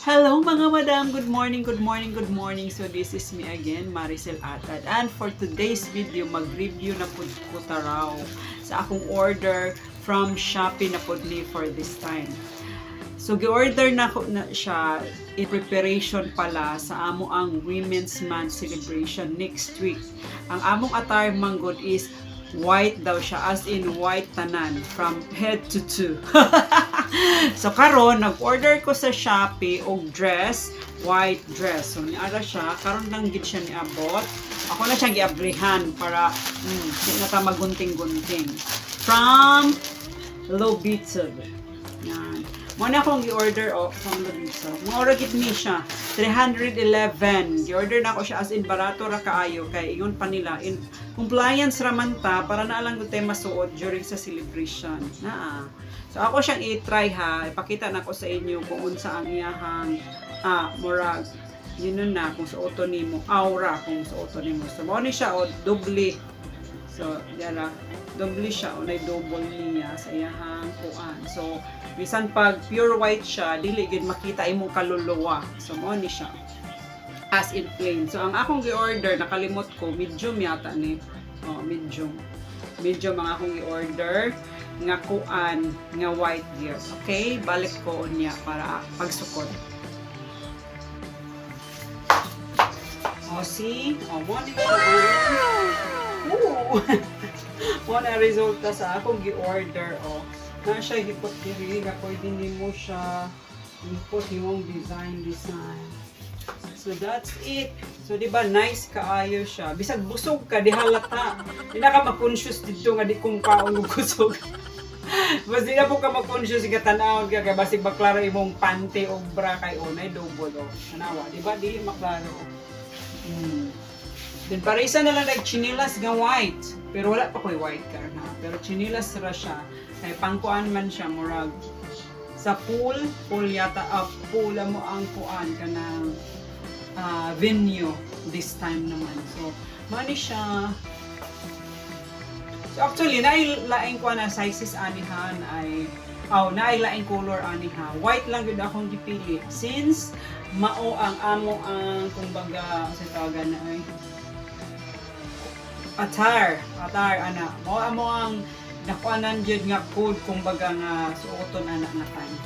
Hello mga madam, good morning, good morning, good morning. So this is me again, Maricel Atad. And for today's video, mag-review na po ko taraw sa akong order from Shopee na po ni for this time. So gi-order na ko na siya in preparation pala sa amo ang Women's Month celebration next week. Ang among attire manggod is white daw siya, as in white tanan from head to toe. So karon nag-order ko sa Shopee og dress, white dress. So niara siya, karon lang gid siya niabot. Ako na siya giabrihan para di na ta magunting-gunting. From Lobito. Yan. Muna akong gi-order from Lobito. Mura gid ni siya. 311. Gi-order na ako siya as in barato ra kaayo kay ingon pa nila in compliance ra man ta para na lang gud tay masuot during sa celebration. So ako siyang i-try ha. Ipakita na ko sa inyo kung unsa ang iyahang murag. Yun na kung suoton nimo, aura kung suoton nimo. So mao ni siya doble. So yala, doble siya o nay double niya sa iyahang kuan. So bisan pag pure white siya, dili gid makita imong kaluluwa. So mao ni siya. As in plain. So ang akong gi-order nakalimot ko medium yata ni. Medium. Medium ang akong i-order nga kuan nga white gear. Okay, balik ko unya para pagsukod. See? Mo ni mo na resulta sa akong gi-order na siya hipot diri nga pwede nimo siya hipot imong design. So that's it. So di ba nice kaayo siya. Bisag busog ka di halata. Di na ka ma-conscious dito nga di kung kaon ug kusog. Mas di na po ka mag-conscious ka tanawon ka kay basig maklaro imong panty o bra kay unay double Tanawa, di ba dili maklaro. Then para isa na lang chinilas nga white. Pero wala pa koy white car na. Pero chinilas ra siya. Kay pangkuan man siya murag sa pool yata pool mo ang kuan kanang venue this time naman. So, mani siya. So, actually, nailaing ko na sizes anihan ay nailaing color aniha. White lang yun akong gipili. Since, mao ang amo ang, kumbaga, sa tawagan na ay, attire, ana. Mao amo ang, nakuanan yun nga code, kumbaga nga, suoton anak na time.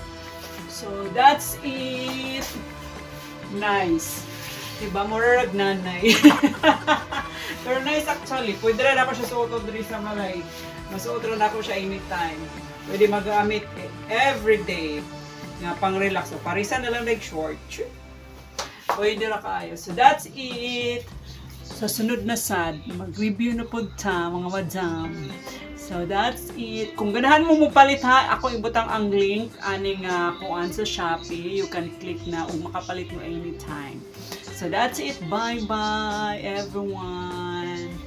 So, that's it. Nice. Diba, murarag nanay. Pero nice actually. Pwede rin ako siya suot diri sa malay. Masuot rin ako siya anytime. Pwede magamit everyday. Nga pang-relax. So, parisan na lang like short. Pwede rin kayo. So, that's it. Sa sunod na sad, mag-review na po ta, mga madam. So, that's it. Kung ganahan mo palit ha, ako ibutang ang link aning kuan sa Shopee. You can click na o makapalit mo anytime. So, that's it. Bye-bye, everyone.